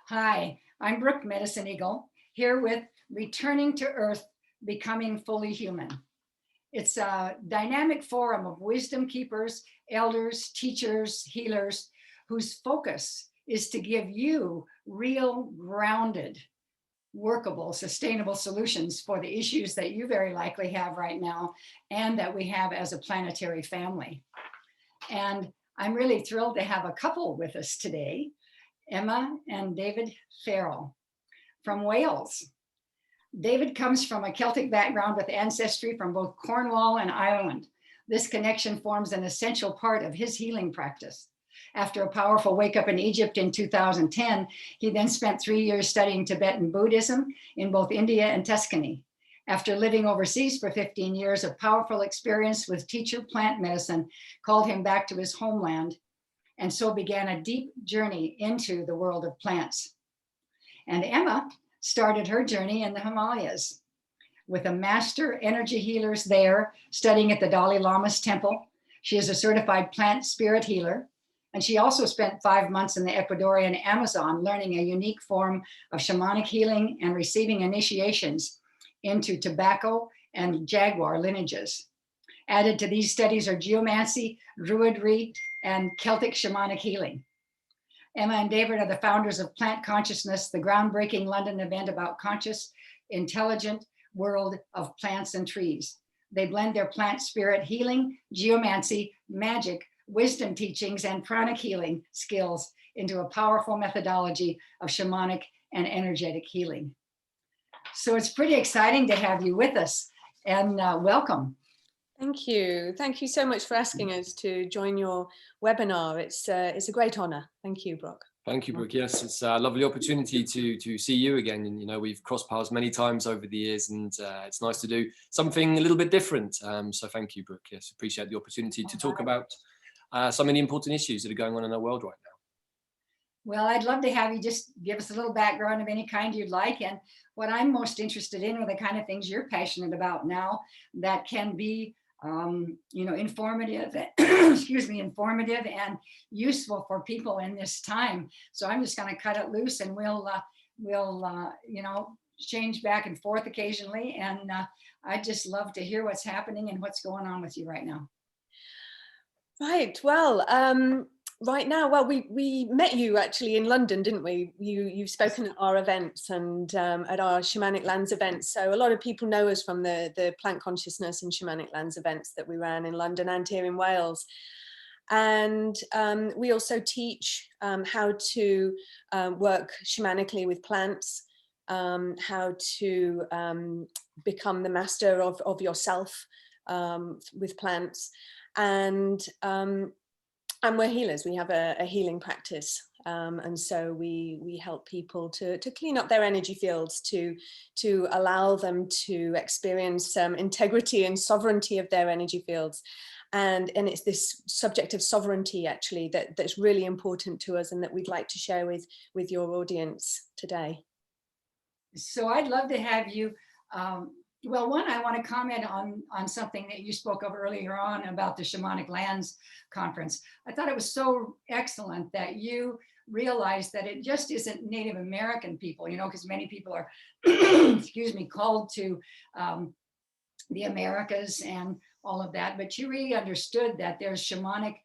Hi, I'm Brooke Medicine Eagle, here with Returning to Earth, Becoming Fully Human. It's a dynamic forum of wisdom keepers, elders, teachers, healers, whose focus is to give you real, grounded, workable, sustainable solutions for the issues that you very likely have right now and that we have as a planetary family. And I'm really thrilled to have a couple with us today, Emma and Davyd Farrell from Wales. Davyd comes from a Celtic background with ancestry from both Cornwall and Ireland. This connection forms an essential part of his healing practice. After a powerful wake up in Egypt in 2010, he then spent 3 years studying Tibetan Buddhism in both India and Tuscany. After living overseas for 15 years, a powerful experience with teacher plant medicine called him back to his homeland, and so began a deep journey into the world of plants. And Emma started her journey in the Himalayas with a master energy healers there, studying at the Dalai Lama's temple. She is a certified plant spirit healer, and she also spent 5 months in the Ecuadorian Amazon learning a unique form of shamanic healing and receiving initiations into tobacco and jaguar lineages. Added to these studies are geomancy, druidry, and Celtic shamanic healing. Emma and Davyd are the founders of Plant Consciousness, the groundbreaking London event about conscious, intelligent world of plants and trees. They blend their plant spirit healing, geomancy, magic, wisdom teachings, and pranic healing skills into a powerful methodology of shamanic and energetic healing. So it's pretty exciting to have you with us, and welcome. Thank you. Thank you so much for asking us to join your webinar. It's a great honor. Thank you, Brooke. Thank you, Brooke. Yes, it's a lovely opportunity to see you again. And, you know, we've crossed paths many times over the years, and it's nice to do something a little bit different. So thank you, Brooke. Yes, appreciate the opportunity to talk about so many important issues that are going on in our world right now. Well, I'd love to have you just give us a little background of any kind you'd like. And what I'm most interested in are the kind of things you're passionate about now that can be informative, informative and useful for people in this time. So I'm just going to cut it loose, and we'll change back and forth occasionally. And I'd just love to hear what's happening and what's going on with you right now. Right. Well, right now, well, we met you actually in London, didn't we? You've spoken at our events and at our Shamanic Lands events. So a lot of people know us from the Plant Consciousness and Shamanic Lands events that we ran in London and here in Wales. And we also teach how to work shamanically with plants, how to become the master of yourself with plants. And we're healers. We have a healing practice, and so we help people to clean up their energy fields, to allow them to experience integrity and sovereignty of their energy fields. And it's this subject of sovereignty actually that's really important to us, and that we'd like to share with your audience today. So I'd love to have you. Well, one, I want to comment on something that you spoke of earlier on about the Shamanic Lands Conference. I thought it was so excellent that you realized that it just isn't Native American people, because many people are, excuse me, called to the Americas and all of that. But you really understood that there's shamanic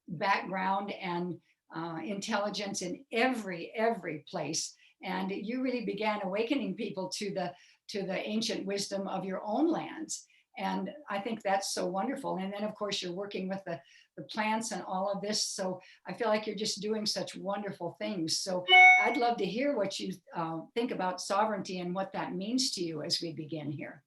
background and intelligence in every place. And you really began awakening people to the ancient wisdom of your own lands. And I think that's so wonderful. And then of course you're working with the plants and all of this. So I feel like you're just doing such wonderful things. So I'd love to hear what you think about sovereignty and what that means to you as we begin here.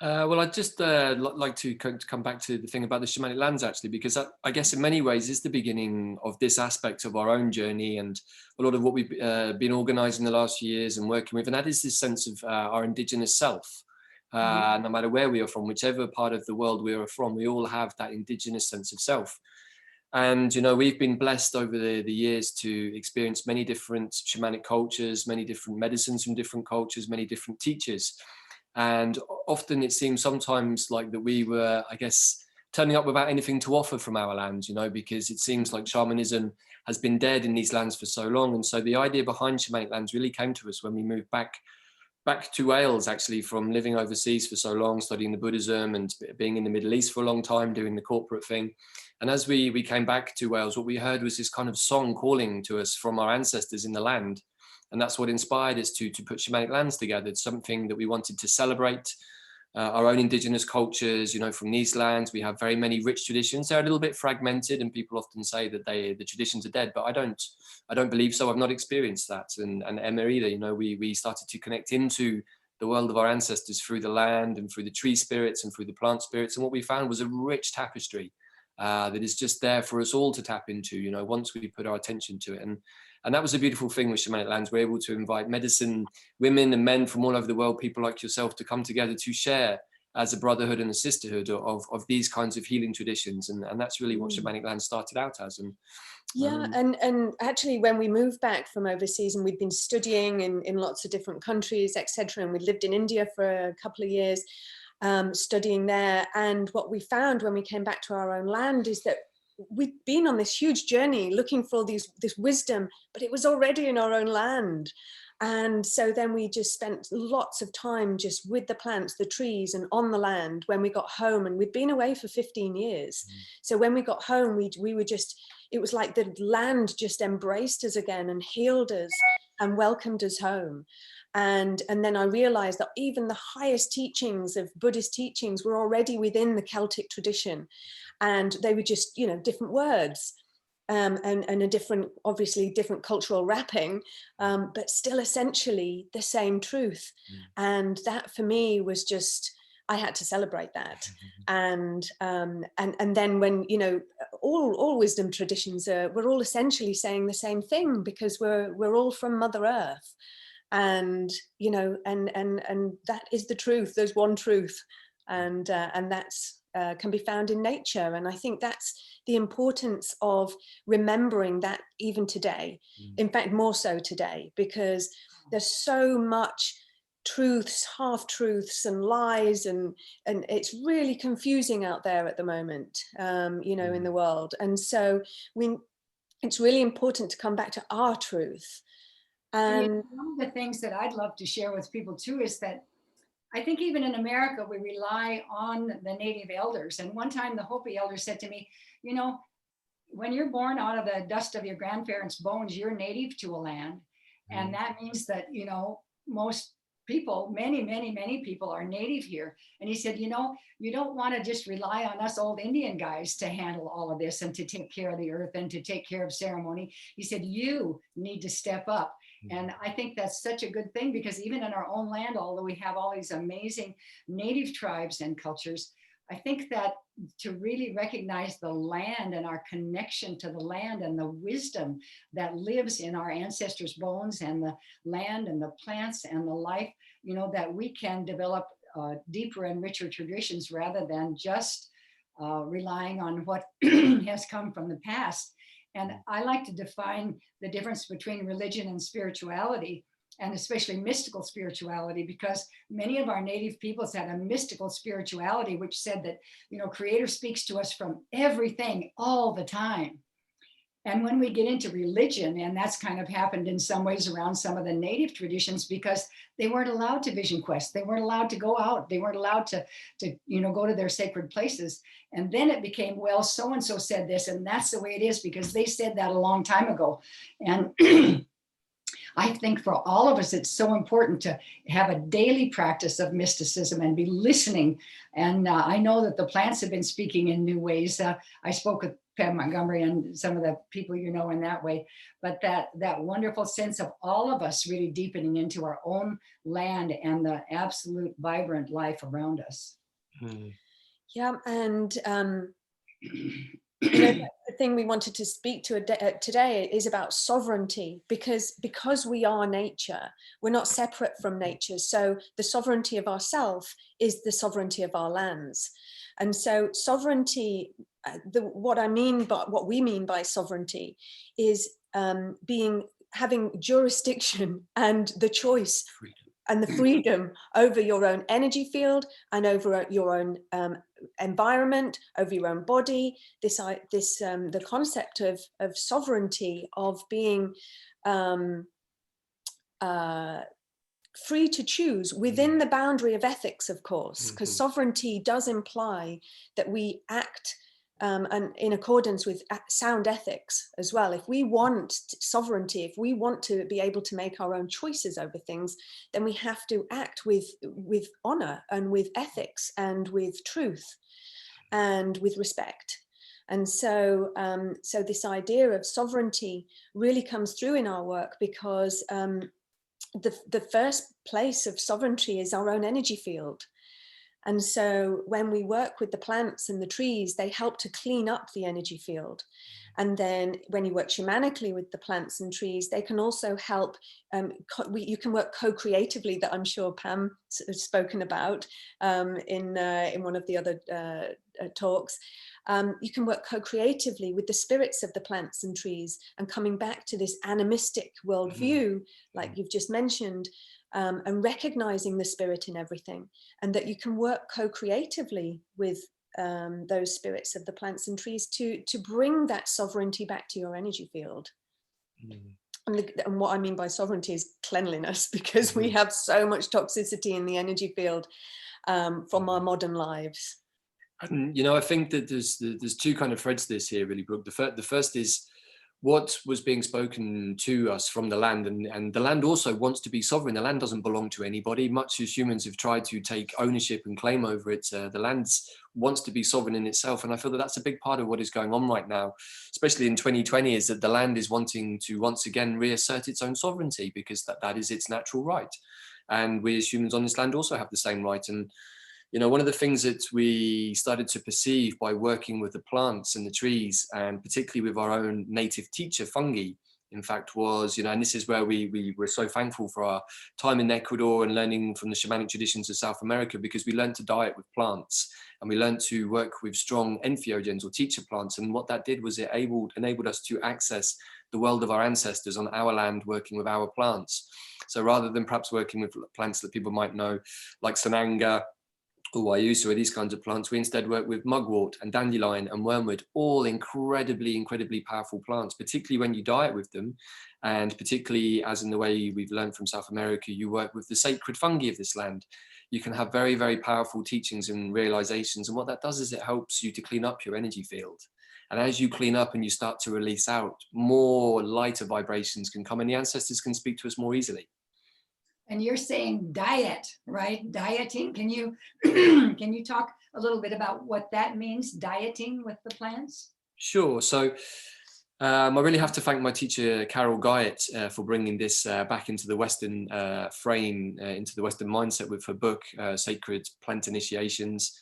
Well, I'd just like to come back to the thing about the shamanic lands, actually, because I guess in many ways is the beginning of this aspect of our own journey and a lot of what we've been organising the last few years and working with. And that is this sense of our indigenous self. No matter where we are from, whichever part of the world we are from, we all have that indigenous sense of self. And, we've been blessed over the years to experience many different shamanic cultures, many different medicines from different cultures, many different teachers. And often it seems sometimes like that we were, I guess, turning up without anything to offer from our land, because it seems like shamanism has been dead in these lands for so long. And so the idea behind Shamanic Lands really came to us when we moved back to Wales, actually, from living overseas for so long, studying the Buddhism and being in the Middle East for a long time, doing the corporate thing. And as we came back to Wales, what we heard was this kind of song calling to us from our ancestors in the land. And that's what inspired us to put Shamanic Lands together. It's something that we wanted to celebrate our own indigenous cultures, you know, from these lands. We have very many rich traditions. They're a little bit fragmented, and people often say that the traditions are dead, but I don't believe so. I've not experienced that. And Emma either, you know, we started to connect into the world of our ancestors through the land and through the tree spirits and through the plant spirits. And what we found was a rich tapestry that is just there for us all to tap into, you know, once we put our attention to it. And that was a beautiful thing with Shamanic Lands. We're able to invite medicine women and men from all over the world, people like yourself, to come together to share as a brotherhood and a sisterhood of these kinds of healing traditions. And that's really what Shamanic Lands started out as. And yeah, and actually when we moved back from overseas, and we'd been studying in lots of different countries, etc., and we lived in India for a couple of years, studying there. And what we found when we came back to our own land is that we'd been on this huge journey looking for this wisdom, but it was already in our own land. And so then we just spent lots of time just with the plants, the trees, and on the land when we got home. And we'd been away for 15 years. So when we got home, we were just, it was like the land just embraced us again and healed us and welcomed us home. And then I realized that even the highest teachings of Buddhist teachings were already within the Celtic tradition. And they were just, you know, different words and a different, obviously different cultural wrapping, but still essentially the same truth. And that for me was just, I had to celebrate that. And then when, you know, all wisdom traditions we're all essentially saying the same thing, because we're all from Mother Earth. And, you know, and that is the truth. There's one truth. And that's can be found in nature. And I think that's the importance of remembering that even today, in fact, more so today, because there's so much truths, half-truths and lies, and it's really confusing out there at the moment, you know, in the world. And so it's really important to come back to our truth. And one of the things that I'd love to share with people too is that I think even in America, we rely on the native elders. And one time the Hopi elder said to me, you know, when you're born out of the dust of your grandparents' bones, you're native to a land. And that means that, you know, most people, many people are native here. And he said, you know, you don't want to just rely on us old Indian guys to handle all of this and to take care of the earth and to take care of ceremony. He said, you need to step up. And I think that's such a good thing, because even in our own land, although we have all these amazing native tribes and cultures, I think that to really recognize the land and our connection to the land and the wisdom that lives in our ancestors' bones and the land and the plants and the life, you know, that we can develop deeper and richer traditions rather than just relying on what has come from the past. And I like to define the difference between religion and spirituality, and especially mystical spirituality, because many of our native peoples had a mystical spirituality, which said that, you know, Creator speaks to us from everything all the time. And when we get into religion, and that's kind of happened in some ways around some of the native traditions, because they weren't allowed to vision quest. They weren't allowed to go out. They weren't allowed to you know, go to their sacred places. And then it became, well, so-and-so said this, and that's the way it is because they said that a long time ago. And I think for all of us, it's so important to have a daily practice of mysticism and be listening. And I know that the plants have been speaking in new ways. I spoke with Pam Montgomery and some of the people you know in that way, but that wonderful sense of all of us really deepening into our own land and the absolute vibrant life around us. Yeah, and you know, the thing we wanted to speak to today is about sovereignty, because we are nature, we're not separate from nature. So the sovereignty of ourself is the sovereignty of our lands. And so sovereignty, what we mean by sovereignty is having jurisdiction and the choice and the freedom over your own energy field and over your own environment, over your own body. The concept of sovereignty, of being free to choose within the boundary of ethics, of course, because sovereignty does imply that we act and in accordance with sound ethics as well. If we want sovereignty, if we want to be able to make our own choices over things, then we have to act with honor and with ethics and with truth and with respect. And so so this idea of sovereignty really comes through in our work, because the first place of sovereignty is our own energy field. And so when we work with the plants and the trees, they help to clean up the energy field. And then when you work shamanically with the plants and trees, they can also help, you can work co-creatively, that I'm sure Pam has spoken about in one of the other talks. You can work co-creatively with the spirits of the plants and trees, and coming back to this animistic worldview, like you've just mentioned, and recognizing the spirit in everything, and that you can work co-creatively with those spirits of the plants and trees to bring that sovereignty back to your energy field. And what I mean by sovereignty is cleanliness, because we have so much toxicity in the energy field from our modern lives. And, I think that there's two kind of threads to this here, really, Brooke. The first is what was being spoken to us from the land, and the land also wants to be sovereign. The land doesn't belong to anybody. Much as humans have tried to take ownership and claim over it, the land wants to be sovereign in itself. And I feel that that's a big part of what is going on right now, especially in 2020, is that the land is wanting to once again reassert its own sovereignty, because that is its natural right. And we as humans on this land also have the same right. And one of the things that we started to perceive by working with the plants and the trees, and particularly with our own native teacher, fungi, in fact, was, and this is where we were so thankful for our time in Ecuador and learning from the shamanic traditions of South America, because we learned to diet with plants, and we learned to work with strong entheogens, or teacher plants. And what that did was it enabled us to access the world of our ancestors on our land, working with our plants. So rather than perhaps working with plants that people might know, like sananga, Wayusa, or these kinds of plants, we instead work with mugwort and dandelion and wormwood, all incredibly powerful plants, particularly when you diet with them. And particularly, as in the way we've learned from South America, you work with the sacred fungi of this land. You can have very, very powerful teachings and realizations. And what that does is it helps you to clean up your energy field. And as you clean up and you start to release out, more lighter vibrations can come, and the ancestors can speak to us more easily. And you're saying diet, right? Dieting. Can you talk a little bit about what that means, dieting with the plants? Sure. So I really have to thank my teacher, Carol Guyett, for bringing this back into the Western frame, into the Western mindset with her book, Sacred Plant Initiations.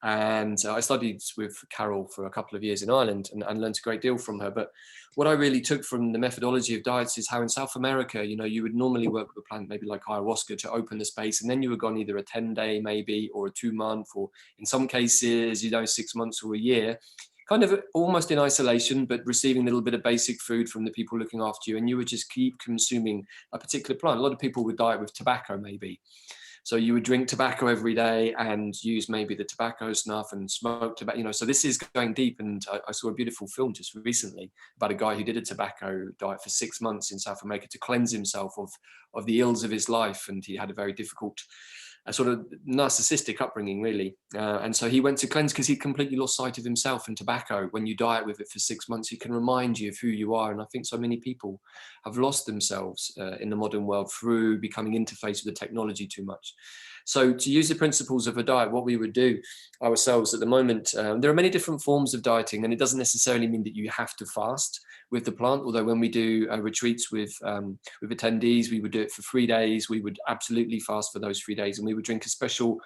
And I studied with Carol for a couple of years in Ireland and learned a great deal from her. But what I really took from the methodology of diets is how in South America, you would normally work with a plant, maybe like ayahuasca, to open the space. And then you would go on either a 10-day maybe, or a 2-month, or in some cases, 6 months or a year, kind of almost in isolation, but receiving a little bit of basic food from the people looking after you. And you would just keep consuming a particular plant. A lot of people would diet with tobacco maybe. So you would drink tobacco every day and use maybe the tobacco snuff and smoke tobacco, so this is going deep. And I saw a beautiful film just recently about a guy who did a tobacco diet for 6 months in South America to cleanse himself of the ills of his life. And he had a very difficult, a sort of narcissistic upbringing, really. And so he went to cleanse because he completely lost sight of himself. And tobacco, when you diet with it for 6 months, it can remind you of who you are. And I think so many people have lost themselves in the modern world through becoming interfaced with the technology too much. So to use the principles of a diet, what we would do ourselves at the moment, there are many different forms of dieting, and it doesn't necessarily mean that you have to fast with the plant. Although when we do retreats with attendees, we would do it for 3 days. We would absolutely fast for those 3 days, and we would drink a special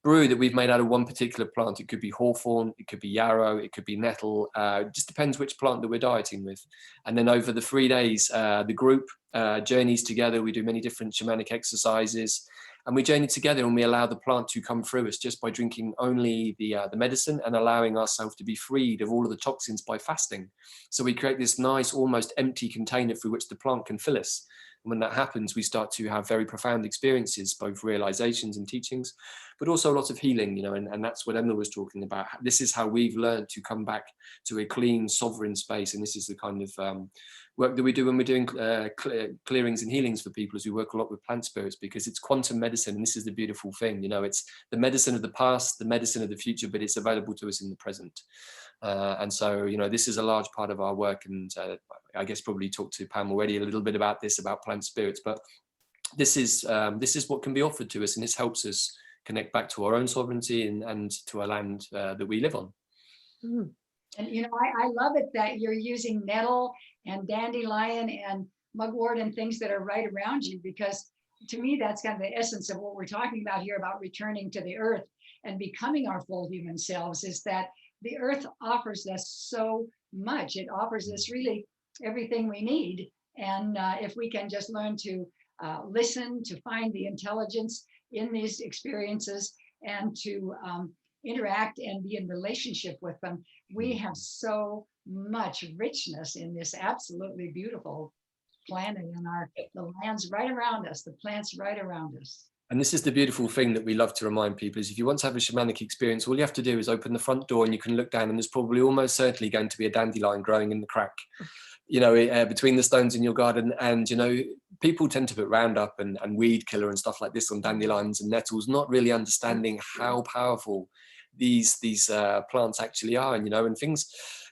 brew that we've made out of one particular plant. It could be hawthorn, it could be yarrow, it could be nettle. It just depends which plant that we're dieting with. And then over the 3 days, the group journeys together. We do many different shamanic exercises. And we journey together, and we allow the plant to come through us just by drinking only the medicine, and allowing ourselves to be freed of all of the toxins by fasting. So we create this nice, almost empty container through which the plant can fill us. And when that happens, we start to have very profound experiences, both realizations and teachings, but also a lot of healing, you know, and that's what Emma was talking about. This is how we've learned to come back to a clean, sovereign space. And this is the kind of work that we do when we're doing clearings and healings for people, as we work a lot with plant spirits, because it's quantum medicine. And this is the beautiful thing, you know, it's the medicine of the past, the medicine of the future, but it's available to us in the present. And so, you know, this is a large part of our work. And I guess probably talked to Pam already a little bit about this, about plant spirits, but this is what can be offered to us, and this helps us connect back to our own sovereignty and to a land that we live on. Mm. And, you know, I love it that you're using nettle and dandelion and mugwort and things that are right around you, because to me, that's kind of the essence of what we're talking about here, about returning to the earth and becoming our full human selves, is that the earth offers us so much. It offers us really everything we need. And if we can just learn to listen, to find the intelligence in these experiences, and to interact and be in relationship with them, we have so much richness in this absolutely beautiful planet, and the lands right around us, the plants right around us. And this is the beautiful thing that we love to remind people, is if you want to have a shamanic experience, all you have to do is open the front door and you can look down, and there's probably almost certainly going to be a dandelion growing in the crack, you know, between the stones in your garden. And, you know, people tend to put Roundup and weed killer and stuff like this on dandelions and nettles, not really understanding how powerful these plants actually are. And, you know, and things,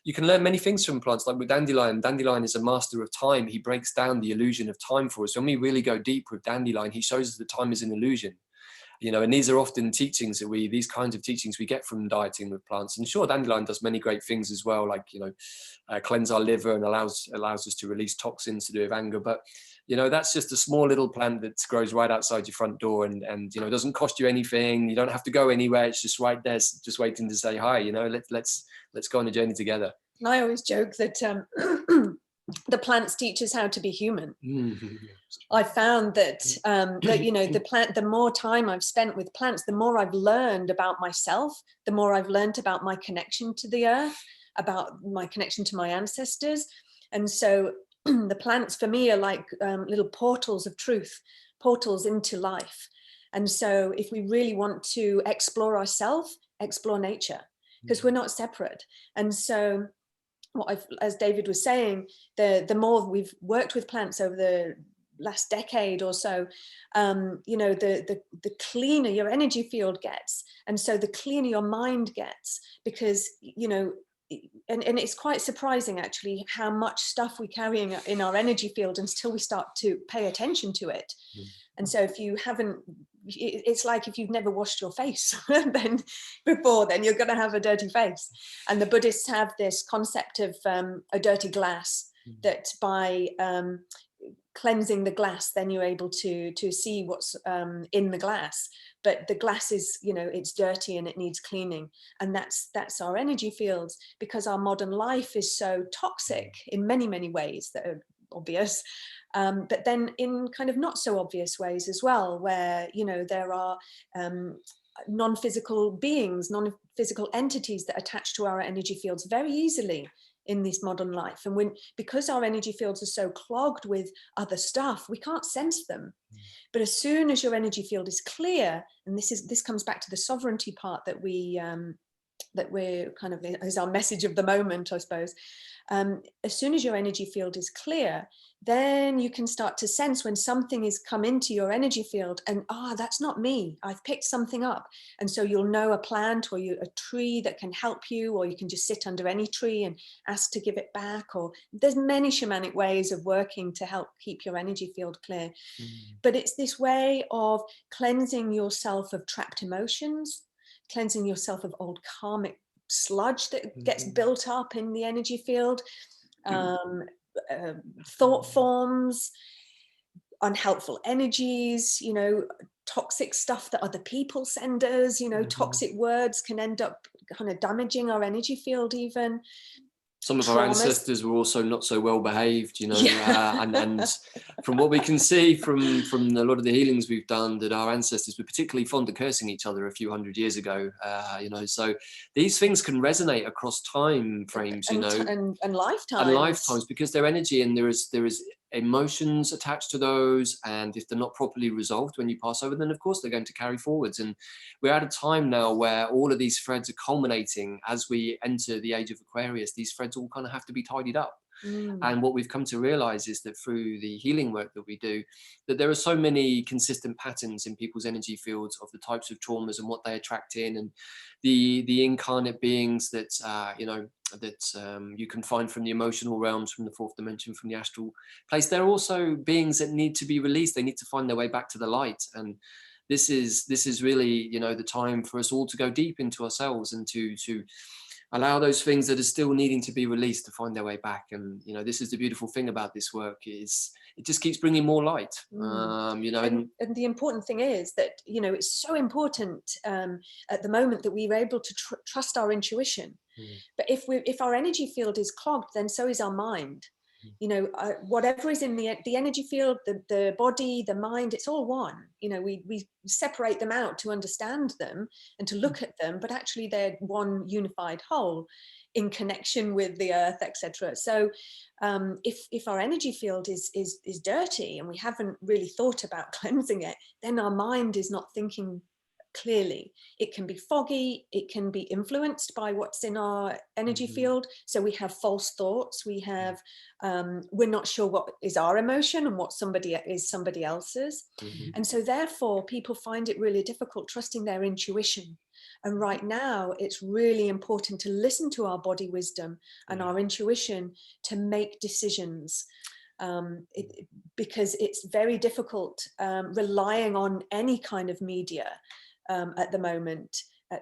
you can learn many things from plants. Like with dandelion is a master of time. He breaks down the illusion of time for us. When we really go deep with dandelion, he shows us that time is an illusion. You know, and these are often teachings that these kinds of teachings we get from dieting with plants. And sure, dandelion does many great things as well, like, you know, cleanse our liver and allows us to release toxins to do with anger. But, you know, that's just a small little plant that grows right outside your front door, and you know, it doesn't cost you anything. You don't have to go anywhere. It's just right there, just waiting to say hi. You know, let's go on a journey together. And I always joke that the plants teach us how to be human. Mm-hmm. I found that that, you know, the more time I've spent with plants, the more I've learned about myself, the more I've learned about my connection to the earth, about my connection to my ancestors. And so the plants for me are like little portals of truth, portals into life. And so if we really want to explore ourselves, explore nature, because we're not separate. And so as David was saying, the more we've worked with plants over the last decade or so, you know, the cleaner your energy field gets. And so the cleaner your mind gets, because, you know, and it's quite surprising actually how much stuff we carry in our energy field until we start to pay attention to it. And so if you haven't, it's like if you've never washed your face then you're going to have a dirty face. And the Buddhists have this concept of a dirty glass, that by cleansing the glass, then you're able to see what's in the glass. But the glass is, you know, it's dirty and it needs cleaning. And that's our energy fields, because our modern life is so toxic in many, many ways that are obvious. But then in kind of not so obvious ways as well, where, you know, there are non-physical beings, non-physical entities that attach to our energy fields very easily in this modern life. And because our energy fields are so clogged with other stuff, we can't sense them. But as soon as your energy field is clear, and this comes back to the sovereignty part that we're kind of, is our message of the moment, I suppose. As soon as your energy field is clear, then you can start to sense when something is come into your energy field, and that's not me, I've picked something up. And so you'll know a plant or a tree that can help you, or you can just sit under any tree and ask to give it back. Or there's many shamanic ways of working to help keep your energy field clear. But it's this way of cleansing yourself of trapped emotions, cleansing yourself of old karmic sludge that gets built up in the energy field, thought forms, unhelpful energies, you know, toxic stuff that other people send us, you know, toxic words can end up kind of damaging our energy field even. some of our traumas. ancestors were also not so well behaved, you know, Yeah. and from what we can see from a lot of the healings we've done, that our ancestors were particularly fond of cursing each other a few hundred years ago, you know, so these things can resonate across time frames, you know, and lifetimes. And lifetimes, because they're energy, and there is emotions attached to those, and if they're not properly resolved when you pass over, then of course they're going to carry forwards. And we're at a time now where all of these threads are culminating as we enter the age of Aquarius. These threads all kind of have to be tidied up. And what we've come to realize is that through the healing work that we do, that there are so many consistent patterns in people's energy fields of the types of traumas and what they attract in, and the incarnate beings that you know, that you can find from the emotional realms, from the fourth dimension, from the astral place. They're also beings that need to be released. They need to find their way back to the light. And this is really, you know, the time for us all to go deep into ourselves and to allow those things that are still needing to be released to find their way back. And you know, this is the beautiful thing about this work, is it just keeps bringing more light. You know, and the important thing is that, you know, it's so important at the moment that we're able to trust our intuition. But if our energy field is clogged, then so is our mind. You know, whatever is in the energy field, the body, the mind, it's all one. You know, we separate them out to understand them and to look at them, but actually they're one unified whole in connection with the earth, etc. So if our energy field is dirty and we haven't really thought about cleansing it, then our mind is not thinking clearly. It can be foggy, it can be influenced by what's in our energy field. So we have false thoughts, we have we're not sure what is our emotion and what somebody else's. And so therefore people find it really difficult trusting their intuition. And right now it's really important to listen to our body wisdom and our intuition to make decisions, because it's very difficult relying on any kind of media at the moment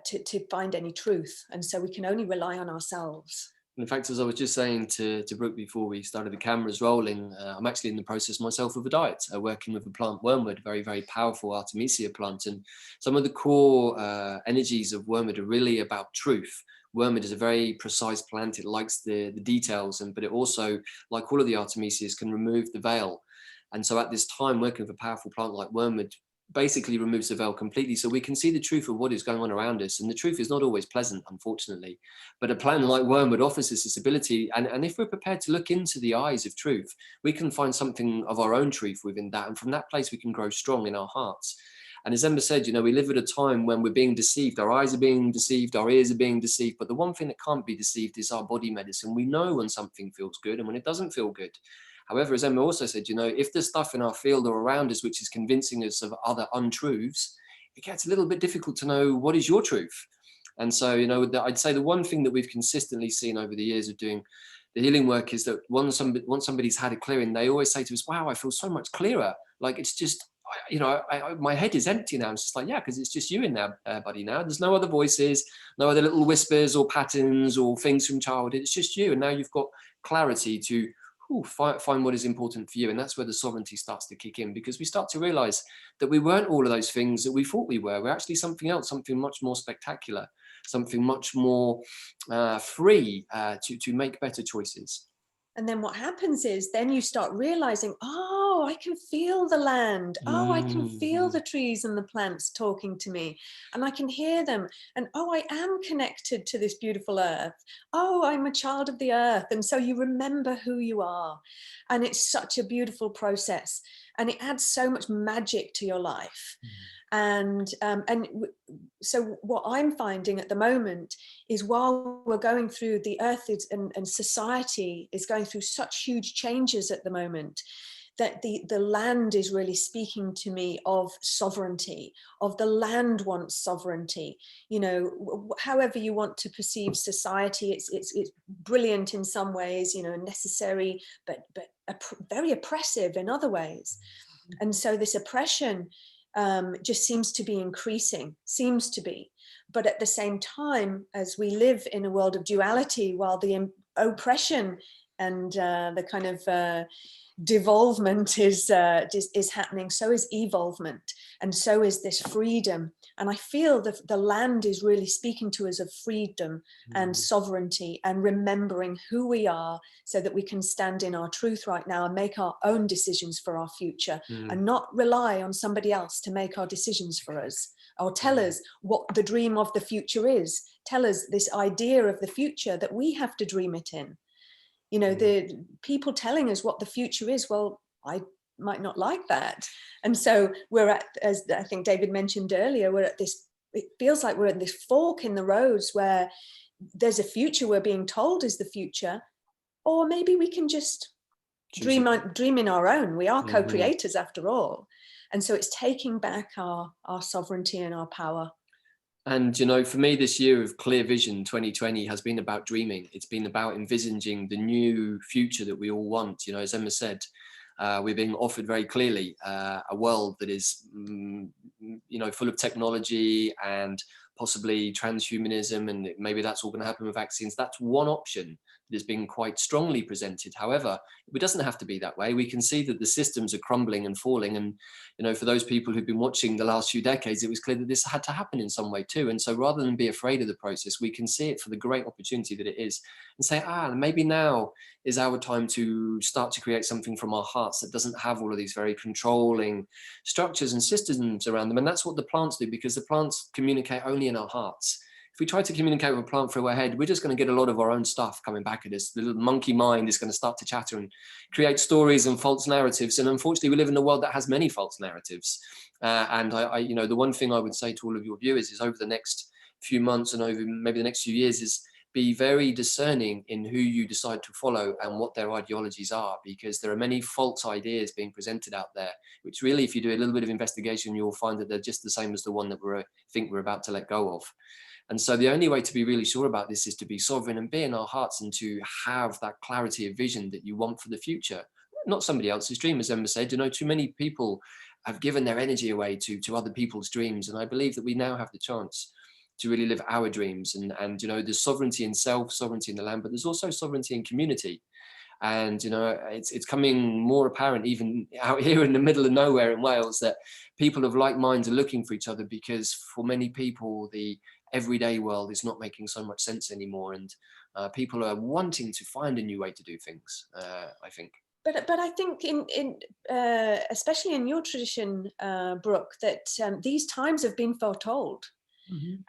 to find any truth. And so we can only rely on ourselves. In fact, as I was just saying to Brooke before we started the cameras rolling, I'm actually in the process myself of a diet, working with the plant wormwood, very, very powerful Artemisia plant. And some of the core energies of wormwood are really about truth. Wormwood is a very precise plant. It likes the details, but it also, like all of the Artemisias, can remove the veil. And so at this time, working with a powerful plant like wormwood basically removes the veil completely, so we can see the truth of what is going on around us. And the truth is not always pleasant, unfortunately, but a plant like wormwood offers us this ability, and if we're prepared to look into the eyes of truth, we can find something of our own truth within that, and from that place we can grow strong in our hearts. And as Emma said, you know, we live at a time when we're being deceived. Our eyes are being deceived, our ears are being deceived, but the one thing that can't be deceived is our body medicine. We know when something feels good and when it doesn't feel good. However, as Emma also said, you know, if there's stuff in our field or around us which is convincing us of other untruths, it gets a little bit difficult to know what is your truth. And so, you know, I'd say the one thing that we've consistently seen over the years of doing the healing work is that once somebody's had a clearing, they always say to us, wow, I feel so much clearer. Like, it's just, you know, my head is empty now. It's just like, yeah, because it's just you in there, buddy, now. There's no other voices, no other little whispers or patterns or things from childhood. It's just you. And now you've got clarity to find what is important for you. And that's where the sovereignty starts to kick in, because we start to realize that we weren't all of those things that we thought we were. We're actually something else, something much more spectacular, something much more free to make better choices. And then what happens is then you start realizing, oh, I can feel the land. Oh, I can feel the trees and the plants talking to me, and I can hear them. And oh, I am connected to this beautiful earth. Oh, I'm a child of the earth. And so you remember who you are. And it's such a beautiful process. And it adds so much magic to your life. And so what I'm finding at the moment is, while we're going through, the earth and society is going through such huge changes at the moment, that the land is really speaking to me of sovereignty, of the land wants sovereignty. You know, however you want to perceive society, it's brilliant in some ways, you know, necessary, but very oppressive in other ways. And so this oppression just seems to be increasing, but at the same time, as we live in a world of duality, while the oppression and the kind of devolvement is happening, so is evolvement, and so is this freedom. And I feel that the land is really speaking to us of freedom and sovereignty and remembering who we are, so that we can stand in our truth right now and make our own decisions for our future, and not rely on somebody else to make our decisions for us or tell us what the dream of the future is, tell us this idea of the future that we have to dream it in. You know, the people telling us what the future is, well, I might not like that. And so we're at, as I think David mentioned earlier, we're at this, it feels like we're at this fork in the roads where there's a future we're being told is the future, or maybe we can just dream in our own. We are co-creators after all. And so it's taking back our sovereignty and our power. And, you know, for me, this year of Clear Vision 2020 has been about dreaming. It's been about envisaging the new future that we all want. You know, as Emma said, we're being offered very clearly a world that is, you know, full of technology and possibly transhumanism, and maybe that's all going to happen with vaccines. That's one option that is being quite strongly presented. However, it doesn't have to be that way. We can see that the systems are crumbling and falling. And, you know, for those people who've been watching the last few decades, it was clear that this had to happen in some way too. And so rather than be afraid of the process, we can see it for the great opportunity that it is and say, maybe now is our time to start to create something from our hearts that doesn't have all of these very controlling structures and systems around them. And that's what the plants do, because the plants communicate only in our hearts. If we try to communicate with a plant through our head, we're just going to get a lot of our own stuff coming back at us. The little monkey mind is going to start to chatter and create stories and false narratives. And unfortunately, we live in a world that has many false narratives. And I, you know, the one thing I would say to all of your viewers is over the next few months and over maybe the next few years is be very discerning in who you decide to follow and what their ideologies are, because there are many false ideas being presented out there, which really, if you do a little bit of investigation, you'll find that they're just the same as the one that we think we're about to let go of. And so the only way to be really sure about this is to be sovereign and be in our hearts and to have that clarity of vision that you want for the future, not somebody else's dream. As Emma said, you know, too many people have given their energy away to other people's dreams. And I believe that we now have the chance to really live our dreams. And you know, there's sovereignty in self, sovereignty in the land, but there's also sovereignty in community. And, you know, it's coming more apparent even out here in the middle of nowhere in Wales that people of like minds are looking for each other, because for many people, the everyday world is not making so much sense anymore. And people are wanting to find a new way to do things, I think. But I think in especially in your tradition, Brooke, that these times have been foretold.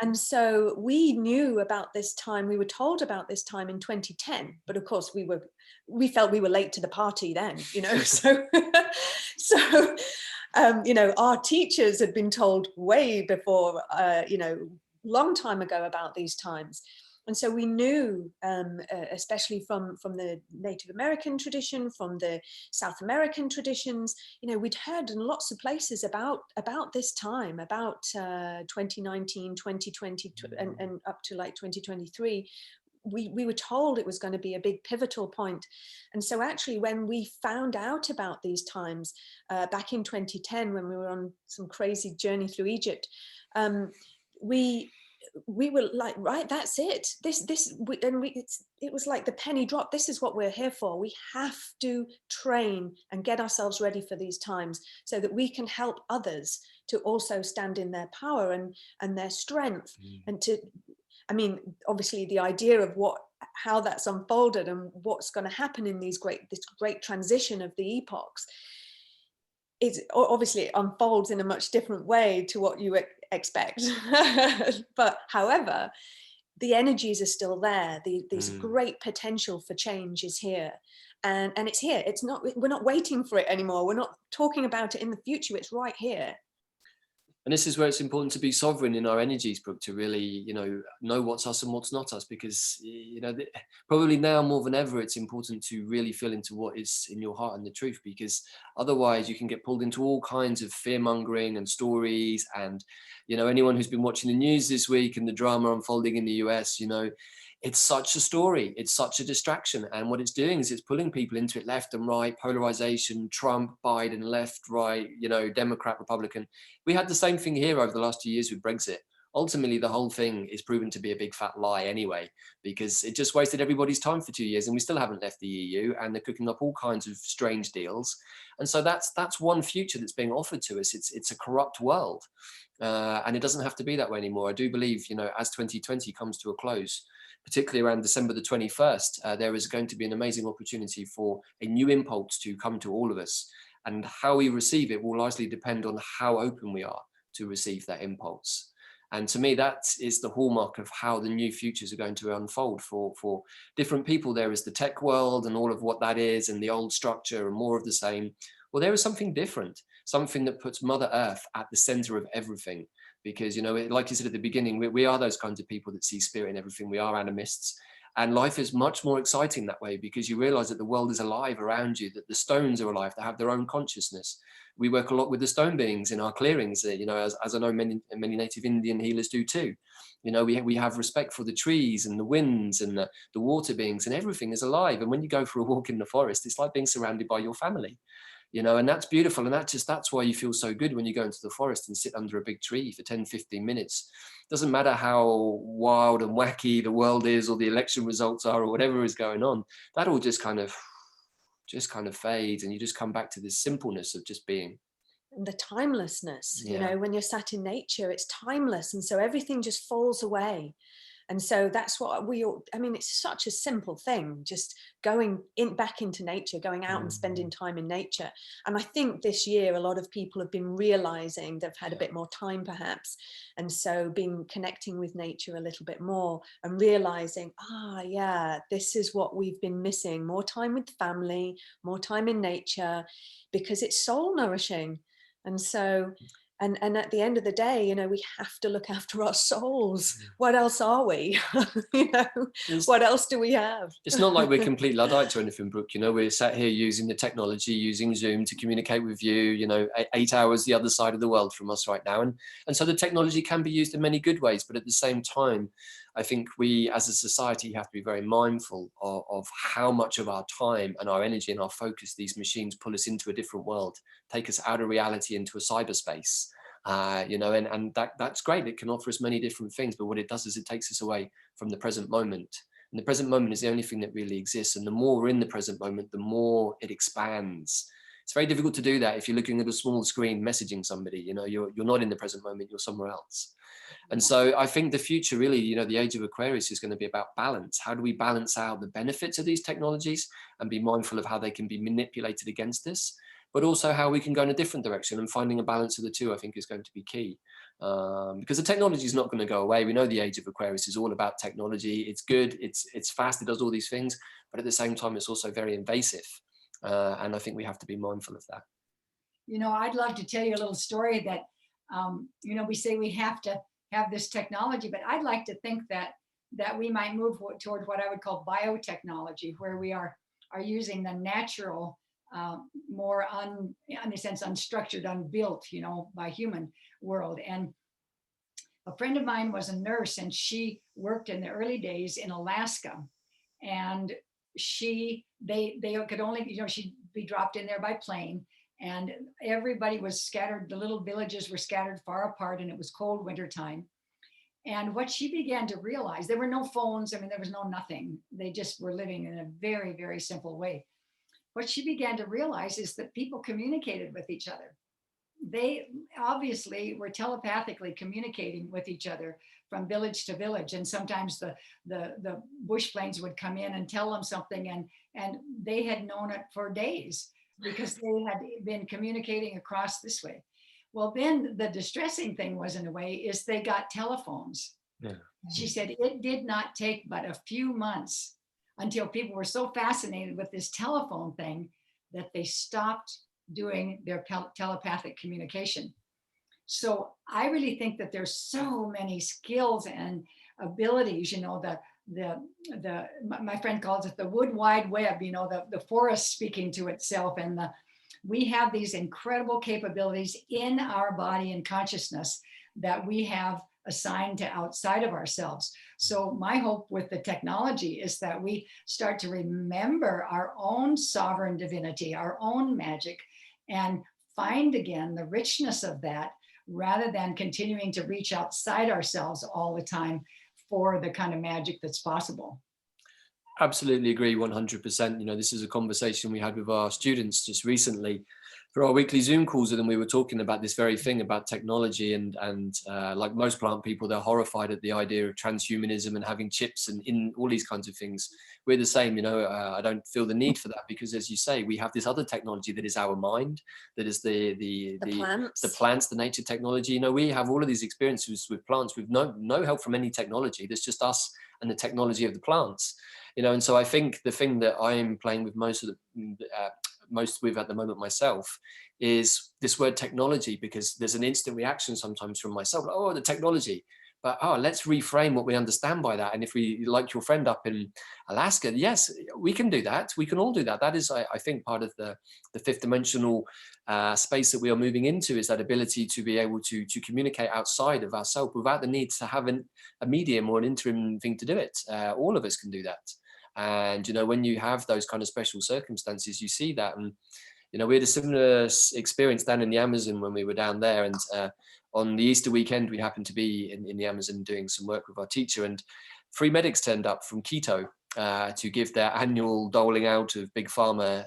And so we knew about this time, we were told about this time in 2010, but of course we felt we were late to the party then, you know, so you know, our teachers had been told way before, you know, long time ago about these times. And so we knew, especially from the Native American tradition, from the South American traditions, you know, we'd heard in lots of places about this time, about 2019, 2020, and up to like 2023. We were told it was going to be a big pivotal point. And so actually, when we found out about these times back in 2010, when we were on some crazy journey through Egypt, we were like, right, that's it. It was like the penny dropped. This is what we're here for. We have to train and get ourselves ready for these times so that we can help others to also stand in their power and their strength. And to, I mean, obviously the idea of how that's unfolded and what's going to happen in this great transition of the epochs, it obviously unfolds in a much different way to what you expect. But however, the energies are still there. This great potential for change is here. And it's here. It's not, we're not waiting for it anymore. We're not talking about it in the future. It's right here. And this is where it's important to be sovereign in our energies, Brooke, to really, you know what's us and what's not us, because, you know, probably now more than ever, it's important to really feel into what is in your heart and the truth, because otherwise you can get pulled into all kinds of fear mongering and stories. And, you know, anyone who's been watching the news this week and the drama unfolding in the US, you know, it's such a story, it's such a distraction. And what it's doing is it's pulling people into it left and right, polarization, Trump, Biden, left, right, you know, Democrat, Republican. We had the same thing here over the last 2 years with Brexit. ultimately the whole thing is proven to be a big fat lie anyway, because it just wasted everybody's time for 2 years, and we still haven't left the EU, and they're cooking up all kinds of strange deals. And so that's one future that's being offered to us. It's a corrupt world, and it doesn't have to be that way anymore. I do believe, as 2020 comes to a close, particularly around December the 21st, there is going to be an amazing opportunity for a new impulse to come to all of us. And how we receive it will largely depend on how open we are to receive that impulse. And to me, that is the hallmark of how the new futures are going to unfold for different people. There is the tech world and all of what that is, and the old structure and more of the same. Well, there is something different, something that puts Mother Earth at the center of everything. Because, like you said at the beginning, we are those kinds of people that see spirit in everything. We are animists. And life is much more exciting that way, because you realize that the world is alive around you, that the stones are alive, they have their own consciousness. We work a lot with the stone beings in our clearings, as I know many native Indian healers do too. We have respect for the trees and the winds and the water beings, and everything is alive. And when you go for a walk in the forest, it's like being surrounded by your family. And that's beautiful. And that's why you feel so good when you go into the forest and sit under a big tree for 10, 15 minutes. Doesn't matter how wild and wacky the world is, or the election results are, or whatever is going on, that all just kind of fades, and you just come back to this simpleness of just being. And the timelessness, Yeah. when you're sat in nature, it's timeless. And so everything just falls away. And so that's what it's such a simple thing, just going back into nature, going out and spending time in nature. And I think this year, a lot of people have been realizing they've had a bit more time perhaps. And so connecting with nature a little bit more and realizing, this is what we've been missing: more time with family, more time in nature, because it's soul nourishing. And so, and at the end of the day, we have to look after our souls. What else are we? What else do we have? It's not like we're complete Luddites or anything, Brooke. We're sat here using the technology, using Zoom to communicate with you, 8 hours the other side of the world from us right now. And so the technology can be used in many good ways, but at the same time, I think we as a society have to be very mindful of how much of our time and our energy and our focus these machines pull us into a different world, take us out of reality into a cyberspace. And that's great. It can offer us many different things, but what it does is it takes us away from the present moment. And the present moment is the only thing that really exists. And the more we're in the present moment, the more it expands. It's very difficult to do that if you're looking at a small screen messaging somebody. You're not in the present moment, you're somewhere else. And so I think the future really, the age of Aquarius is going to be about balance. How do we balance out the benefits of these technologies and be mindful of how they can be manipulated against us, but also how we can go in a different direction, and finding a balance of the two, I think, is going to be key. Because the technology is not going to go away. We know the age of Aquarius is all about technology. It's good, it's fast, it does all these things, but at the same time, it's also very invasive. And I think we have to be mindful of that. I'd love to tell you a little story that, we say we have to have this technology, but I'd like to think that we might move toward what I would call biotechnology, where we are using the natural, more in a sense, unstructured, unbuilt, by human world. And a friend of mine was a nurse, and she worked in the early days in Alaska, and they could only, she'd be dropped in there by plane, and everybody was scattered. The little villages were scattered far apart, and it was cold winter time. And what she began to realize, there were no phones. I mean, there was no nothing. They just were living in a very, very simple way. What she began to realize is that people communicated with each other. They obviously were telepathically communicating with each other from village to village. And sometimes the bush planes would come in and tell them something, and they had known it for days because they had been communicating across this way. Well, then the distressing thing was, in a way, is they got telephones. Yeah. She said it did not take but a few months until people were so fascinated with this telephone thing that they stopped doing their telepathic communication. So I really think that there's so many skills and abilities, my friend calls it the wood wide web, the forest speaking to itself. And we have these incredible capabilities in our body and consciousness that we have assigned to outside of ourselves. So my hope with the technology is that we start to remember our own sovereign divinity, our own magic, and find again the richness of that rather than continuing to reach outside ourselves all the time for the kind of magic that's possible. Absolutely agree 100%. You know, this is a conversation we had with our students just recently for our weekly Zoom calls with them. We were talking about this very thing about technology, and like most plant people, they're horrified at the idea of transhumanism and having chips and in all these kinds of things. We're the same, you know. I don't feel the need for that, because, as you say, we have this other technology that is our mind, that is the plants, the nature technology. You know, we have all of these experiences with plants with no help from any technology. There's just us and the technology of the plants. You know, and so I think the thing that I'm playing with most with at the moment myself is this word technology, because there's an instant reaction sometimes from myself, like, oh, the technology. But let's reframe what we understand by that. And if we, like your friend up in Alaska, yes, we can do that. We can all do that. That is, I think, part of the fifth dimensional space that we are moving into, is that ability to be able to communicate outside of ourselves without the need to have a medium or an interim thing to do it. All of us can do that. And, you know, when you have those kind of special circumstances, you see that. And, you know, we had a similar experience down in the Amazon when we were down there. And on the Easter weekend, we happened to be in the Amazon doing some work with our teacher, and 3 medics turned up from Quito to give their annual doling out of big pharma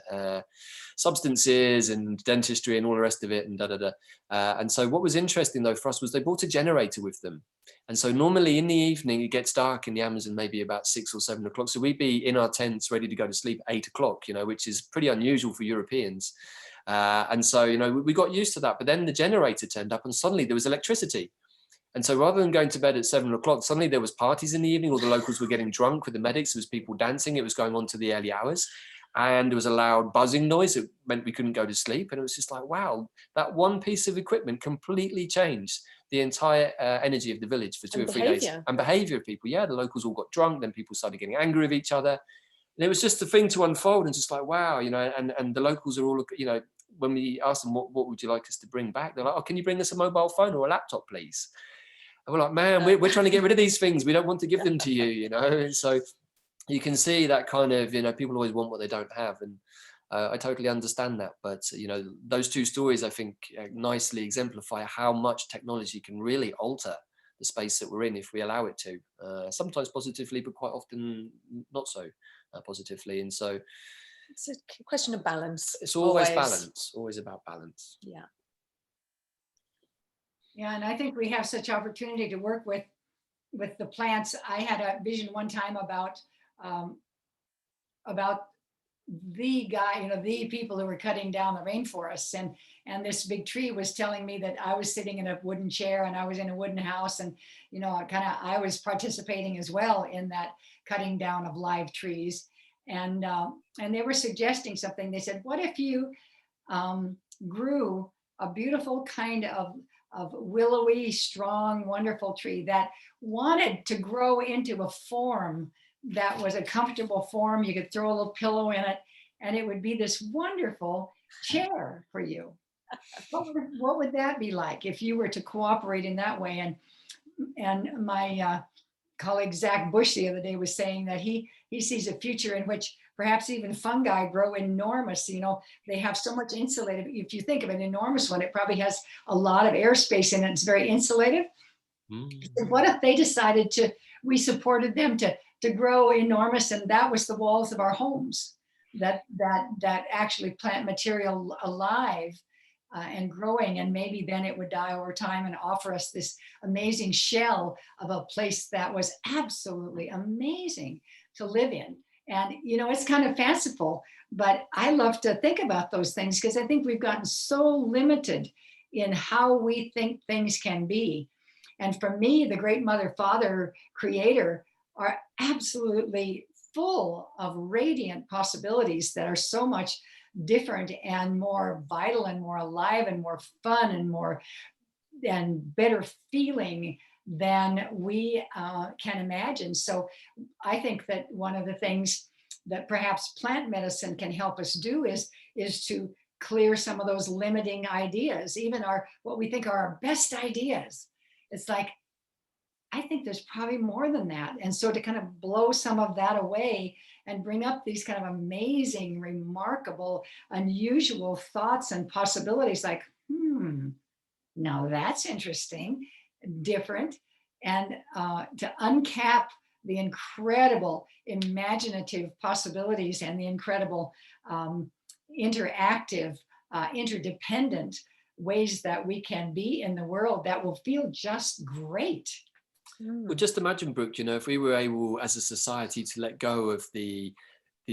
substances and dentistry and all the rest of it, and and so what was interesting though for us was they brought a generator with them. And so normally in the evening, it gets dark in the Amazon maybe about 6 or 7 o'clock, so we'd be in our tents ready to go to sleep 8 o'clock, you know, which is pretty unusual for Europeans. And so, you know, we got used to that. But then the generator turned up and suddenly there was electricity. And so rather than going to bed at 7 o'clock, suddenly there was parties in the evening. All the locals were getting drunk with the medics. There was people dancing. It was going on to the early hours. And there was a loud buzzing noise. It meant we couldn't go to sleep. And it was just like, wow, that one piece of equipment completely changed the entire energy of the village for 2 or 3 days. And behavior of people. Yeah, the locals all got drunk. Then people started getting angry with each other. And it was just a thing to unfold, and just like, wow, you know, and the locals are all, you know, when we asked them, what would you like us to bring back? They're like, oh, can you bring us a mobile phone or a laptop, please? And we're like, man, we're trying to get rid of these things. We don't want to give them to you, you know. And so you can see that kind of, you know, people always want what they don't have. And I totally understand that. But, you know, those 2 stories, I think, nicely exemplify how much technology can really alter the space that we're in if we allow it to. Sometimes positively, but quite often not so positively. And so it's a question of balance. It's always balance, always about balance. Yeah. Yeah, and I think we have such opportunity to work with the plants. I had a vision one time about the guy, you know, the people who were cutting down the rainforests, and this big tree was telling me that I was sitting in a wooden chair and I was in a wooden house, and, you know, I was participating as well in that cutting down of live trees. And they were suggesting something. They said, what if you grew a beautiful kind of willowy, strong, wonderful tree that wanted to grow into a form that was a comfortable form. You could throw a little pillow in it, and it would be this wonderful chair for you. What would that be like if you were to cooperate in that way? And my colleague Zach Bush the other day was saying that he sees a future in which perhaps even fungi grow enormous. You know, they have so much insulated. If you think of an enormous one, it probably has a lot of airspace in it. It's very insulated. What if they decided we supported them to grow enormous, and that was the walls of our homes, that actually plant material alive and growing, and maybe then it would die over time and offer us this amazing shell of a place that was absolutely amazing to live in. And, you know, it's kind of fanciful, but I love to think about those things because I think we've gotten so limited in how we think things can be. And for me, the great mother, father, creator are absolutely full of radiant possibilities that are so much different and more vital and more alive and more fun and better feeling than we can imagine. So I think that one of the things that perhaps plant medicine can help us do is to clear some of those limiting ideas, even what we think are our best ideas. It's like, I think there's probably more than that. And so to kind of blow some of that away and bring up these kind of amazing, remarkable, unusual thoughts and possibilities like, Now that's interesting, different, and to uncap the incredible imaginative possibilities and the incredible interactive, interdependent ways that we can be in the world that will feel just great. Well, just imagine, Brooke, you know, if we were able as a society to let go of the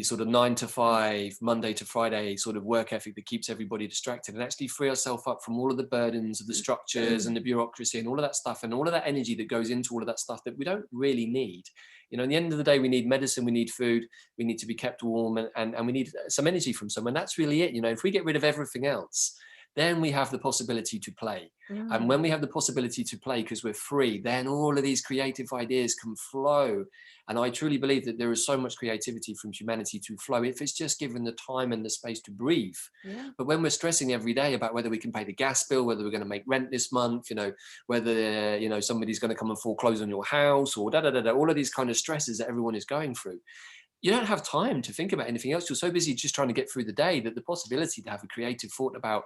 sort of 9 to 5, Monday to Friday sort of work ethic that keeps everybody distracted, and actually free ourselves up from all of the burdens of the structures and the bureaucracy and all of that stuff and all of that energy that goes into all of that stuff that we don't really need. You know, at the end of the day, we need medicine, we need food, we need to be kept warm, and we need some energy from somewhere. That's really it. You know, if we get rid of everything else, then we have the possibility to play. And when we have the possibility to play because we're free, then all of these creative ideas can flow. And I truly believe that there is so much creativity from humanity to flow if it's just given the time and the space to breathe. Yeah. But when we're stressing every day about whether we can pay the gas bill, whether we're going to make rent this month, you know, whether, you know, somebody's going to come and foreclose on your house or all of these kind of stresses that everyone is going through, you don't have time to think about anything else. You're so busy just trying to get through the day that the possibility to have a creative thought about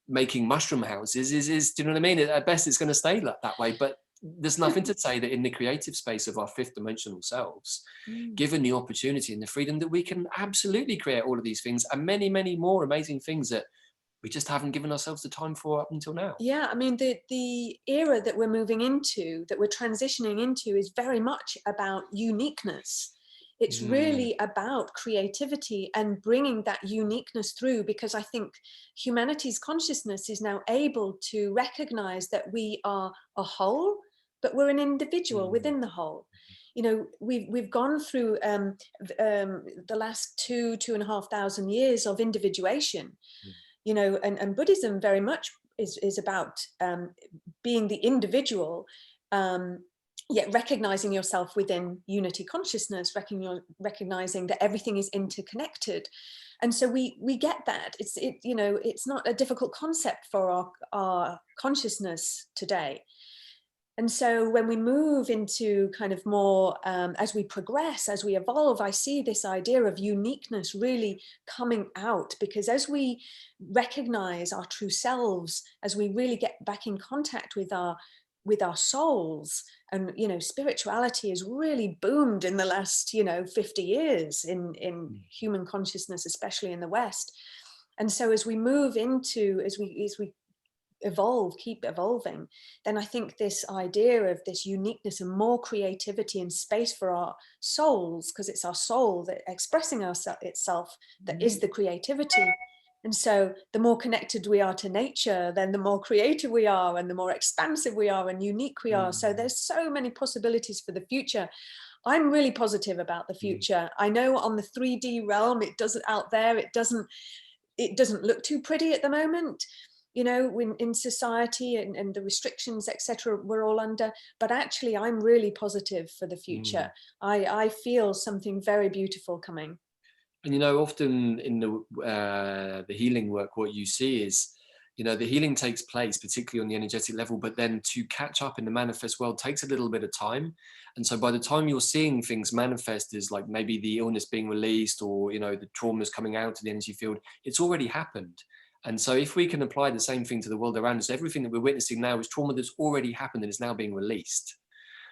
making mushroom houses is do you know what I mean? At best, it's going to stay that way. But there's nothing to say that in the creative space of our fifth dimensional selves, given the opportunity and the freedom, that we can absolutely create all of these things and many, many more amazing things that we just haven't given ourselves the time for up until now. Yeah, I mean, the era that we're moving into, that we're transitioning into, is very much about uniqueness. It's really about creativity and bringing that uniqueness through, because I think humanity's consciousness is now able to recognize that we are a whole, but we're an individual within the whole. You know, we've gone through the last 2,500 years of individuation, you know, and Buddhism very much is about being the individual, yet recognizing yourself within unity consciousness, recognizing that everything is interconnected. And so we get that. You know, it's not a difficult concept for our consciousness today. And so when we move into kind of more, as we progress, as we evolve, I see this idea of uniqueness really coming out, because as we recognize our true selves, as we really get back in contact with our souls, and, you know, spirituality has really boomed in the last, you know, 50 years in human consciousness, especially in the West. And so as we move into, as we evolve, keep evolving, then I think this idea of this uniqueness and more creativity and space for our souls, because it's our soul that expressing itself that is the creativity. And so the more connected we are to nature, then the more creative we are, and the more expansive we are and unique we are. So there's so many possibilities for the future. I'm really positive about the future. I know on the 3D realm, it doesn't look too pretty at the moment, you know, in society and the restrictions, etc., we're all under. But actually, I'm really positive for the future. I feel something very beautiful coming. And, you know, often in the healing work, what you see is, you know, the healing takes place, particularly on the energetic level, but then to catch up in the manifest world takes a little bit of time. And so by the time you're seeing things manifest as like maybe the illness being released, or, you know, the traumas coming out of the energy field, it's already happened. And so if we can apply the same thing to the world around us, everything that we're witnessing now is trauma that's already happened and is now being released.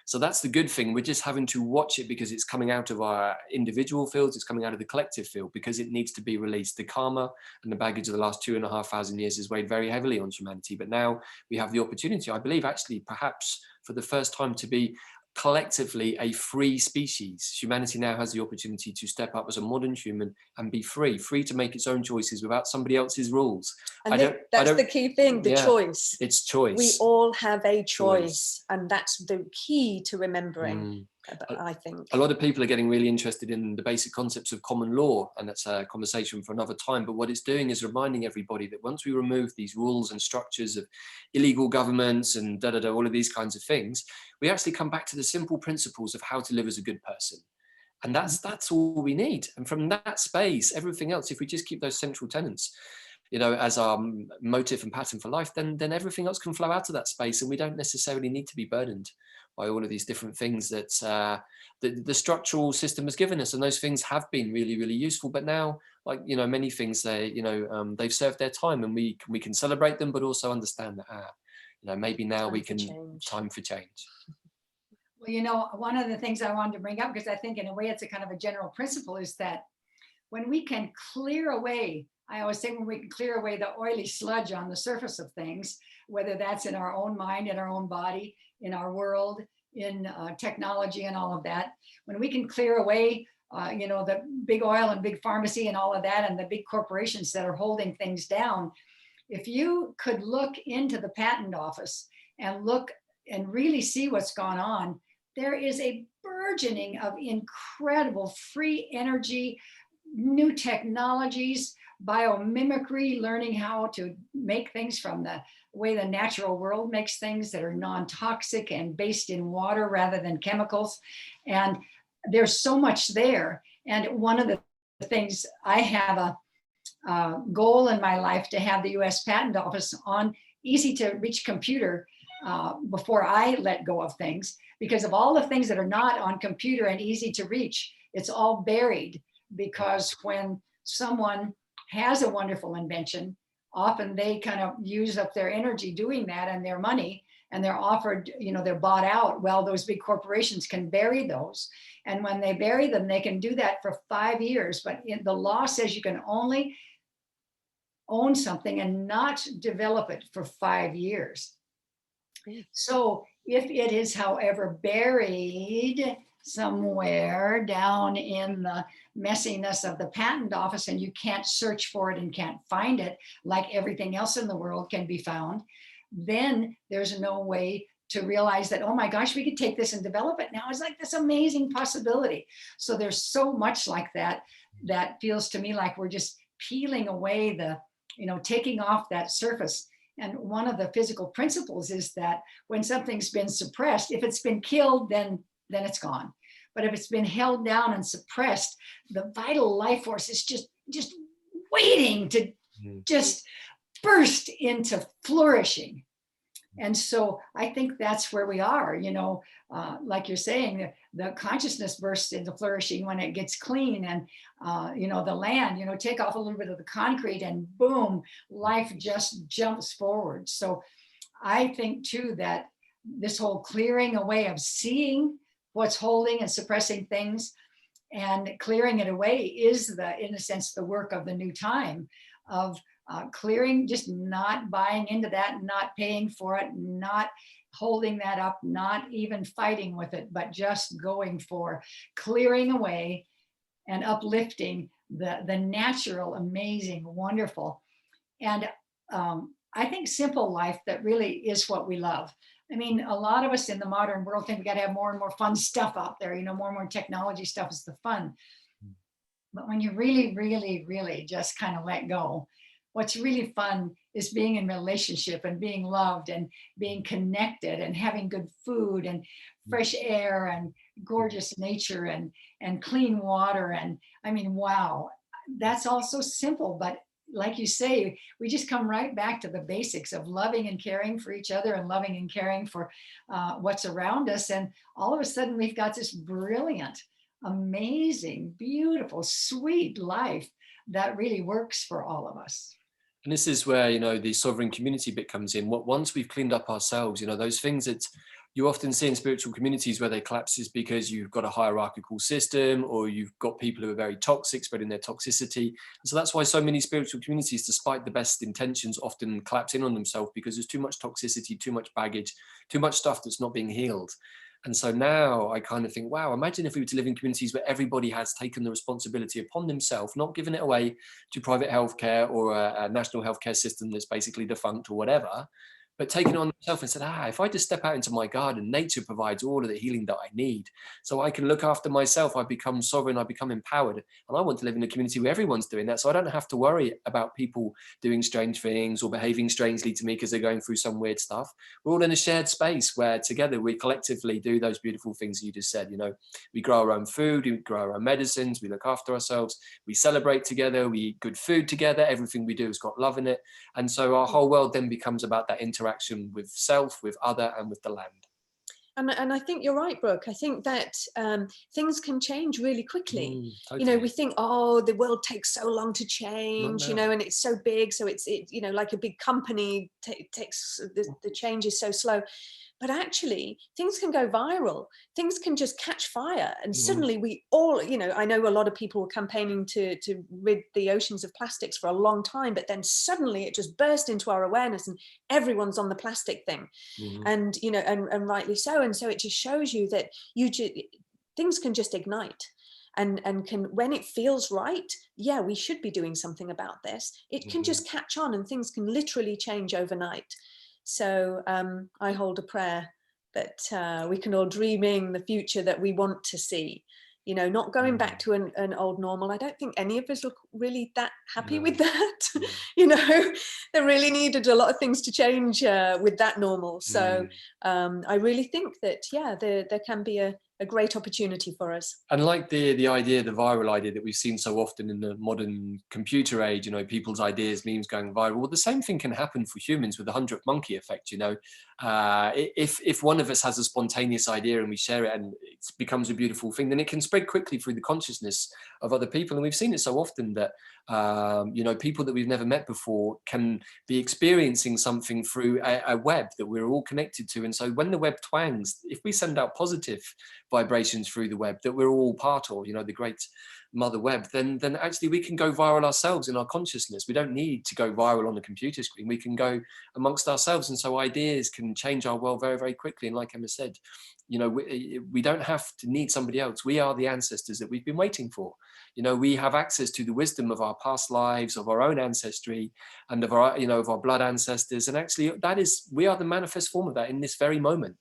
So that's the good thing. We're just having to watch it because it's coming out of our individual fields. It's coming out of the collective field because it needs to be released. The karma and the baggage of the last 2,500 years has weighed very heavily on humanity. But now we have the opportunity, I believe, actually, perhaps for the first time, to be collectively a free species. Humanity now has the opportunity to step up as a modern human and be free to make its own choices without somebody else's rules. And that's the key thing, the choice. It's choice. We all have a choice. And that's the key to remembering, I think. A lot of people are getting really interested in the basic concepts of common law, and that's a conversation for another time. But what it's doing is reminding everybody that once we remove these rules and structures of illegal governments and all of these kinds of things, we actually come back to the simple principles of how to live as a good person. And that's all we need. And from that space, everything else, if we just keep those central tenets, you know, as our motive and pattern for life, then everything else can flow out of that space, and we don't necessarily need to be burdened by all of these different things that the structural system has given us. And those things have been really, really useful. But now, like, you know, many things, they've served their time, and we can celebrate them, but also understand that, you know, maybe now we Time can, for change. time for change. Well, you know, one of the things I wanted to bring up, because I think in a way it's a kind of a general principle, is that when we can clear away, I always say when we can clear away the oily sludge on the surface of things, whether that's in our own mind, in our own body, in our world, in technology and all of that, when we can clear away, you know, the big oil and big pharmacy and all of that, and the big corporations that are holding things down, if you could look into the patent office and look and really see what's gone on, there is a burgeoning of incredible free energy, new technologies, biomimicry, learning how to make things from the way the natural world makes things that are non-toxic and based in water rather than chemicals. And there's so much there. And one of the things, I have a goal in my life to have the US Patent Office on easy to reach computer before I let go of things, because of all the things that are not on computer and easy to reach, it's all buried. Because when someone has a wonderful invention, often they kind of use up their energy doing that and their money, and they're offered, you know, they're bought out. Well, those big corporations can bury those. And when they bury them, they can do that for 5 years. But the law says you can only own something and not develop it for 5 years. So if it is, however, buried somewhere down in the messiness of the patent office, and you can't search for it and can't find it like everything else in the world can be found, then there's no way to realize that, oh my gosh, we could take this and develop it now. It's like this amazing possibility. So there's so much like that, that feels to me like we're just peeling away the, you know, taking off that surface. And one of the physical principles is that when something's been suppressed, if it's been killed, then it's gone. But if it's been held down and suppressed, the vital life force is just waiting to just burst into flourishing. And so I think that's where we are, you know, like you're saying, the consciousness bursts into flourishing when it gets clean, and, you know, the land, you know, take off a little bit of the concrete and boom, life just jumps forward. So I think too, that this whole clearing away of seeing what's holding and suppressing things and clearing it away is the, in a sense, the work of the new time of clearing, just not buying into that, not paying for it, not holding that up, not even fighting with it, but just going for clearing away and uplifting the natural, amazing, wonderful. And I think simple life that really is what we love. I mean, a lot of us in the modern world think we got to have more and more fun stuff out there, you know, more and more technology stuff is the fun. But when you really, really, really just kind of let go, what's really fun is being in relationship and being loved and being connected and having good food and fresh air and gorgeous nature and clean water. And I mean, wow, that's all so simple. But like you say, we just come right back to the basics of loving and caring for each other and loving and caring for what's around us. And all of a sudden we've got this brilliant, amazing, beautiful, sweet life that really works for all of us. And this is where, you know, the sovereign community bit comes in. Once we've cleaned up ourselves, you know, those things that you often see in spiritual communities where they collapse is because you've got a hierarchical system, or you've got people who are very toxic, spreading their toxicity. And so that's why so many spiritual communities, despite the best intentions, often collapse in on themselves, because there's too much toxicity, too much baggage, too much stuff that's not being healed. And so now I kind of think, wow, imagine if we were to live in communities where everybody has taken the responsibility upon themselves, not giving it away to private healthcare or a national healthcare system that's basically defunct or whatever, but taking it on themselves and said, if I just step out into my garden, nature provides all of the healing that I need. So I can look after myself. I become sovereign, I become empowered. And I want to live in a community where everyone's doing that. So I don't have to worry about people doing strange things or behaving strangely to me because they're going through some weird stuff. We're all in a shared space where together we collectively do those beautiful things you just said. You know, we grow our own food, we grow our own medicines, we look after ourselves, we celebrate together, we eat good food together. Everything we do has got love in it. And so our whole world then becomes about that interaction with self, with other, and with the land. And I think you're right, Brooke. I think that things can change really quickly. You know, we think, oh, the world takes so long to change, you know, and it's so big. So it's you know, like a big company takes, the change is so slow. But actually, things can go viral. Things can just catch fire. And suddenly we all, you know, I know a lot of people were campaigning to rid the oceans of plastics for a long time, but then suddenly it just burst into our awareness and everyone's on the plastic thing. And, you know, and rightly so. And so it just shows you that things can just ignite. And can, when it feels right, yeah, we should be doing something about this. It can just catch on and things can literally change overnight. So I hold a prayer that we can all dreaming the future that we want to see, you know, not going back to an old normal. I don't think any of us look really that happy with that. You know, there really needed a lot of things to change with that normal. So I really think that, yeah, there can be a great opportunity for us. And like the idea, the viral idea that we've seen so often in the modern computer age, you know, people's ideas, memes going viral. Well, the same thing can happen for humans with the 100th monkey effect. You know, if one of us has a spontaneous idea and we share it and it becomes a beautiful thing, then it can spread quickly through the consciousness of other people. And we've seen it so often that you know, people that we've never met before can be experiencing something through a web that we're all connected to. And so when the web twangs, if we send out positive vibrations through the web that we're all part of, you know, the great mother web, then actually we can go viral ourselves in our consciousness. We don't need to go viral on the computer screen. We can go amongst ourselves. And so ideas can change our world very, very quickly. And like Emma said, you know, we don't have to need somebody else. We are the ancestors that we've been waiting for. You know, we have access to the wisdom of our past lives, of our own ancestry, and of our, you know, of our blood ancestors. And actually we are the manifest form of that in this very moment.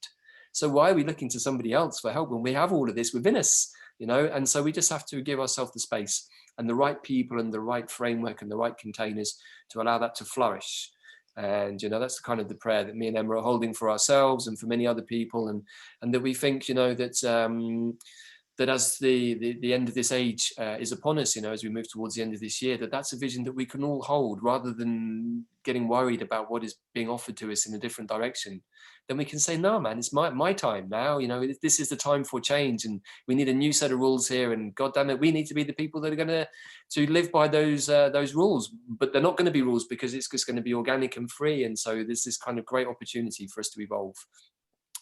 So why are we looking to somebody else for help when we have all of this within us, you know? And so we just have to give ourselves the space and the right people and the right framework and the right containers to allow that to flourish. And, you know, that's the kind of the prayer that me and Emma are holding for ourselves and for many other people. And that we think, you know, that that as the end of this age is upon us, you know, as we move towards the end of this year, that's a vision that we can all hold rather than getting worried about what is being offered to us in a different direction. Then we can say, no, man, it's my time now. You know, this is the time for change, and we need a new set of rules here. And God damn it, we need to be the people that are going to live by those rules. But they're not going to be rules because it's just going to be organic and free. And so there's this kind of great opportunity for us to evolve.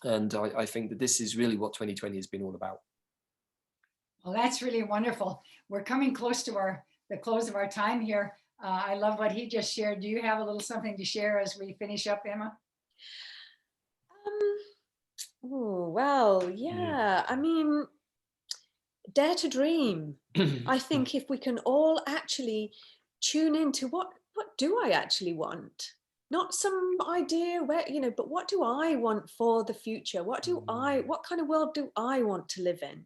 And I think that this is really what 2020 has been all about. Well, that's really wonderful. We're coming close to the close of our time here. I love what he just shared. Do you have a little something to share as we finish up, Emma? Oh, well, yeah. I mean, dare to dream. I think if we can all actually tune into what do I actually want? Not some idea where, you know, but what do I want for the future? What kind of world do I want to live in?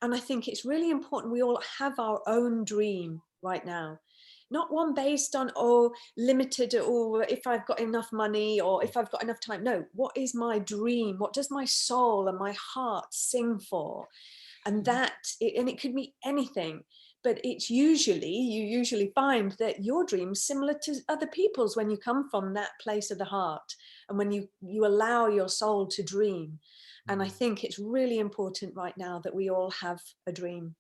And I think it's really important we all have our own dream right now. Not one based on, oh, limited, or if I've got enough money or if I've got enough time. No, what is my dream? What does my soul and my heart sing for? And and it could be anything, but you usually find that your dream's similar to other people's when you come from that place of the heart and when you allow your soul to dream. And I think it's really important right now that we all have a dream.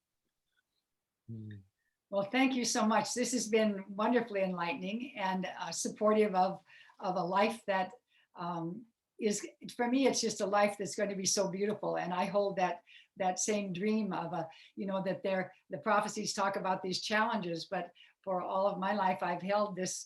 Well, thank you so much. This has been wonderfully enlightening and supportive of a life that is, for me, it's just a life that's going to be so beautiful. And I hold that same dream of you know, that the prophecies talk about these challenges, but for all of my life, I've held this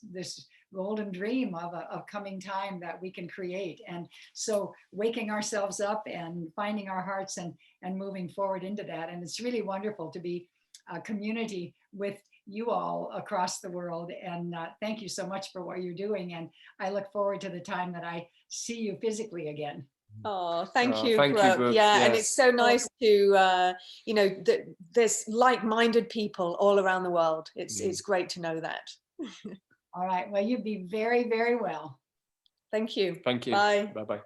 golden dream of a coming time that we can create. And so waking ourselves up and finding our hearts and moving forward into that. And it's really wonderful to be a community with you all across the world. And thank you so much for what you're doing. And I look forward to the time that I see you physically again. Oh, thank you, Brooke. Yeah, yes. And it's so nice to, you know, there's like-minded people all around the world. It's great to know that. All right. Well, you be very, very well. Thank you. Thank you. Bye. Bye-bye.